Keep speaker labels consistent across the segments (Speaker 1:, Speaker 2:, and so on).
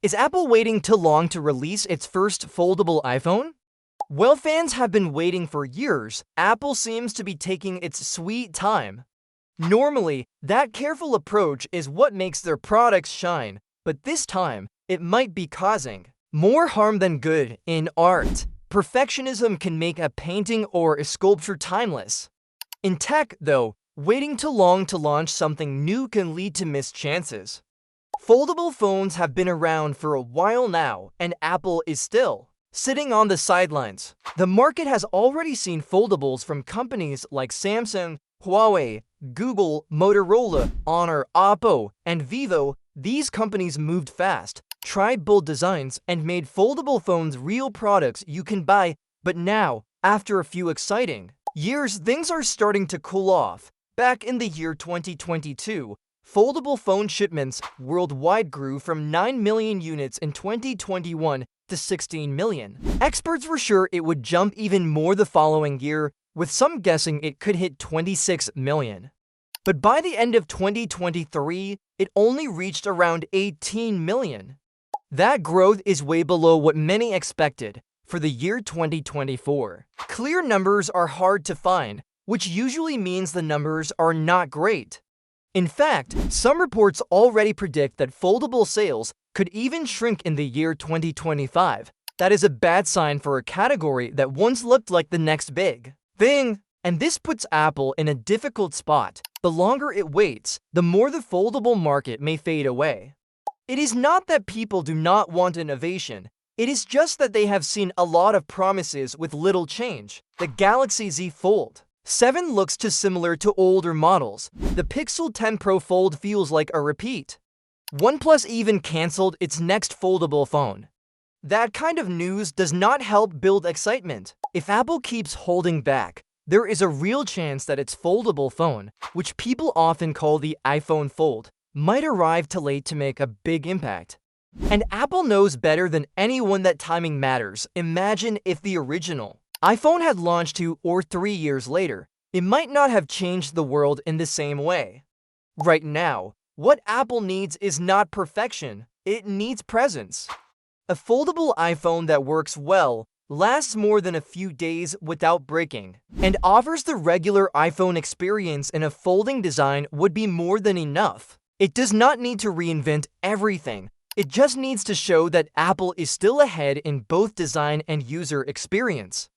Speaker 1: Is Apple waiting too long to release its first foldable iPhone? Well, fans have been waiting for years. Apple seems to be taking its sweet time. Normally, that careful approach is what makes their products shine, but this time, it might be causing more harm than good. In art, perfectionism can make a painting or a sculpture timeless. In tech, though, waiting too long to launch something new can lead to missed chances. Foldable phones have been around for a while now, and Apple is still sitting on the sidelines. The market has already seen foldables from companies like Samsung, Huawei, Google, Motorola, Honor, Oppo, and Vivo. These companies moved fast, tried bold designs, and made foldable phones real products you can buy. But now, after a few exciting years, things are starting to cool off. Back in the year 2022, foldable phone shipments worldwide grew from 9 million units in 2021 to 16 million. Experts were sure it would jump even more the following year, with some guessing it could hit 26 million. But by the end of 2023, it only reached around 18 million. That growth is way below what many expected for the year 2024. Clear numbers are hard to find, which usually means the numbers are not great. In fact, some reports already predict that foldable sales could even shrink in the year 2025. That is a bad sign for a category that once looked like the next big thing. And this puts Apple in a difficult spot. The longer it waits, the more the foldable market may fade away. It is not that people do not want innovation. It is just that they have seen a lot of promises with little change. The Galaxy Z Fold 7 looks too similar to older models. The Pixel 10 Pro Fold feels like a repeat. OnePlus even canceled its next foldable phone. That kind of news does not help build excitement. If Apple keeps holding back, there is a real chance that its foldable phone, which people often call the iPhone Fold, might arrive too late to make a big impact. And Apple knows better than anyone that timing matters. Imagine if the original iPhone had launched 2 or 3 years later. It might not have changed the world in the same way. Right now, what Apple needs is not perfection, it needs presence. A foldable iPhone that works well, lasts more than a few days without breaking, and offers the regular iPhone experience in a folding design would be more than enough. It does not need to reinvent everything. It just needs to show that Apple is still ahead in both design and user experience.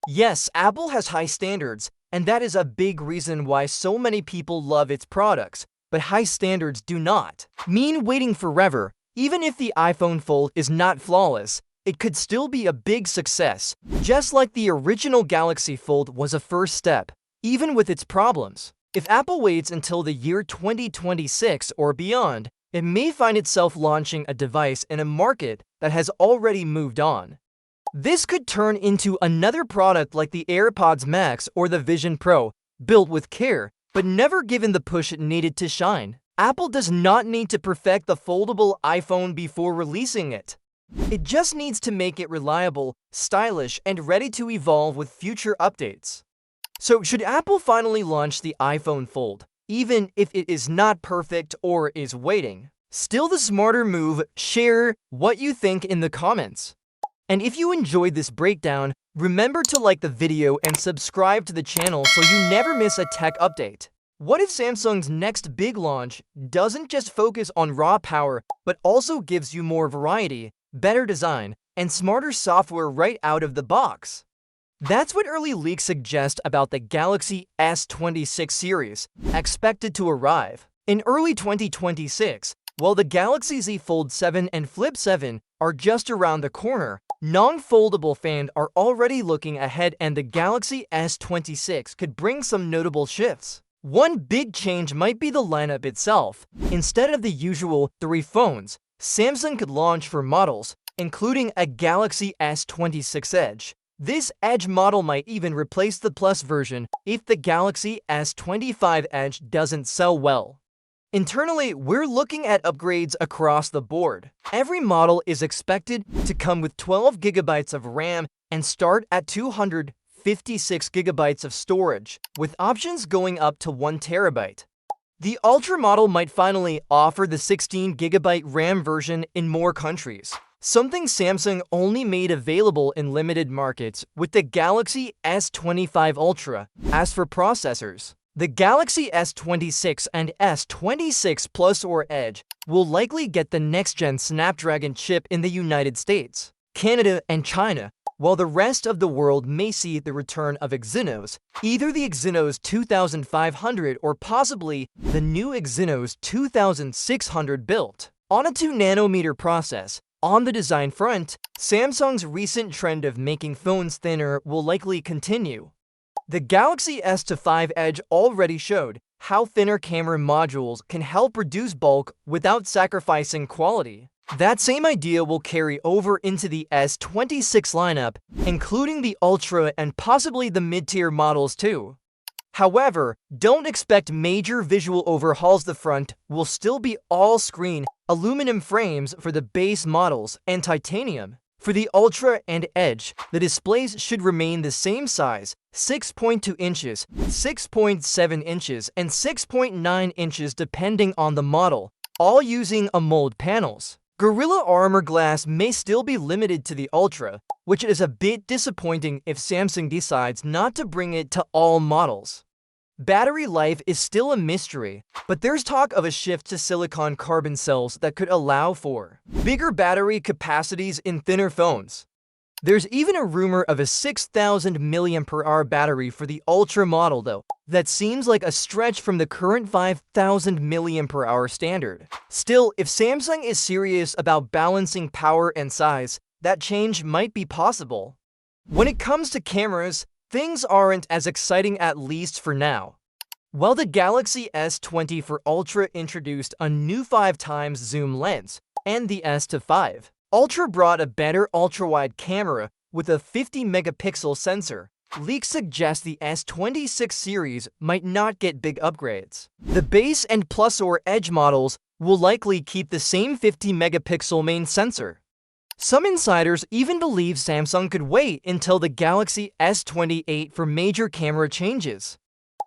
Speaker 1: Yes, Apple has high standards, and that is a big reason why so many people love its products, but high standards do not mean waiting forever. Even if the iPhone Fold is not flawless, it could still be a big success, just like the original Galaxy Fold was a first step, even with its problems. If Apple waits until the year 2026 or beyond, it may find itself launching a device in a market that has already moved on. This could turn into another product like the AirPods Max or the Vision Pro, built with care, but never given the push it needed to shine. Apple does not need to perfect the foldable iPhone before releasing it. It just needs to make it reliable, stylish, and ready to evolve with future updates. So, should Apple finally launch the iPhone Fold, even if it is not perfect or is waiting? Still the smarter move. Share what you think in the comments. And if you enjoyed this breakdown, remember to like the video and subscribe to the channel so you never miss a tech update. What if Samsung's next big launch doesn't just focus on raw power, but also gives you more variety, better design, and smarter software right out of the box? That's what early leaks suggest about the Galaxy S26 series, expected to arrive in early 2026. While the Galaxy Z Fold 7 and Flip 7 are just around the corner, non-foldable fans are already looking ahead, and the Galaxy S26 could bring some notable shifts. One big change might be the lineup itself. Instead of the usual 3 phones, Samsung could launch 4 models, including a Galaxy S26 Edge. This Edge model might even replace the Plus version if the Galaxy S25 Edge doesn't sell well. Internally, we're looking at upgrades across the board. Every model is expected to come with 12 GB of RAM and start at 256 GB of storage, with options going up to 1 TB. The Ultra model might finally offer the 16GB RAM version in more countries, something Samsung only made available in limited markets with the Galaxy S25 Ultra. As for processors, the Galaxy S26 and S26 Plus or Edge will likely get the next-gen Snapdragon chip in the United States, Canada, and China, while the rest of the world may see the return of Exynos, either the Exynos 2500 or possibly the new Exynos 2600 built on a 2nm process. On the design front, Samsung's recent trend of making phones thinner will likely continue. The Galaxy S25 Edge already showed how thinner camera modules can help reduce bulk without sacrificing quality. That same idea will carry over into the S26 lineup, including the Ultra and possibly the mid-tier models too. However, don't expect major visual overhauls. The front will still be all-screen aluminum frames for the base models and titanium. For the Ultra and Edge, the displays should remain the same size, 6.2 inches, 6.7 inches, and 6.9 inches depending on the model, all using AMOLED panels. Gorilla Armor glass may still be limited to the Ultra, which is a bit disappointing if Samsung decides not to bring it to all models. Battery life is still a mystery, but there's talk of a shift to silicon carbon cells that could allow for bigger battery capacities in thinner phones. There's even a rumor of a 6,000 mAh battery for the Ultra model though. That seems like a stretch from the current 5,000 mAh standard. Still, if Samsung is serious about balancing power and size, that change might be possible. When it comes to cameras, things aren't as exciting, at least for now. While the Galaxy S20 for Ultra introduced a new 5x zoom lens, and the S25 Ultra brought a better ultra-wide camera with a 50-megapixel sensor, leaks suggest the S26 series might not get big upgrades. The base and Plus or Edge models will likely keep the same 50-megapixel main sensor. Some insiders even believe Samsung could wait until the Galaxy S28 for major camera changes.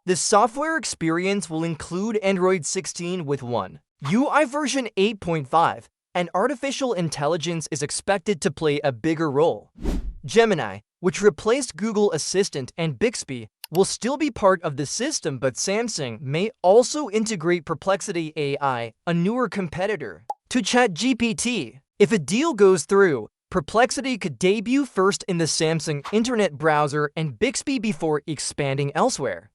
Speaker 1: The software experience will include Android 16 with One UI version 8.5, and artificial intelligence is expected to play a bigger role. Gemini, which replaced Google Assistant and Bixby, will still be part of the system, but Samsung may also integrate Perplexity AI, a newer competitor, to ChatGPT. If a deal goes through, Perplexity could debut first in the Samsung Internet browser and Bixby before expanding elsewhere.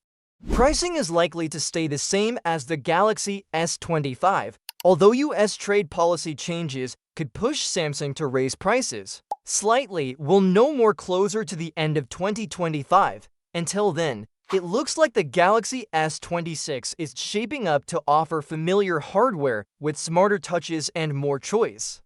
Speaker 1: Pricing is likely to stay the same as the Galaxy S25, although US trade policy changes could push Samsung to raise prices slightly. We'll know more closer to the end of 2025. Until then, it looks like the Galaxy S26 is shaping up to offer familiar hardware with smarter touches and more choice.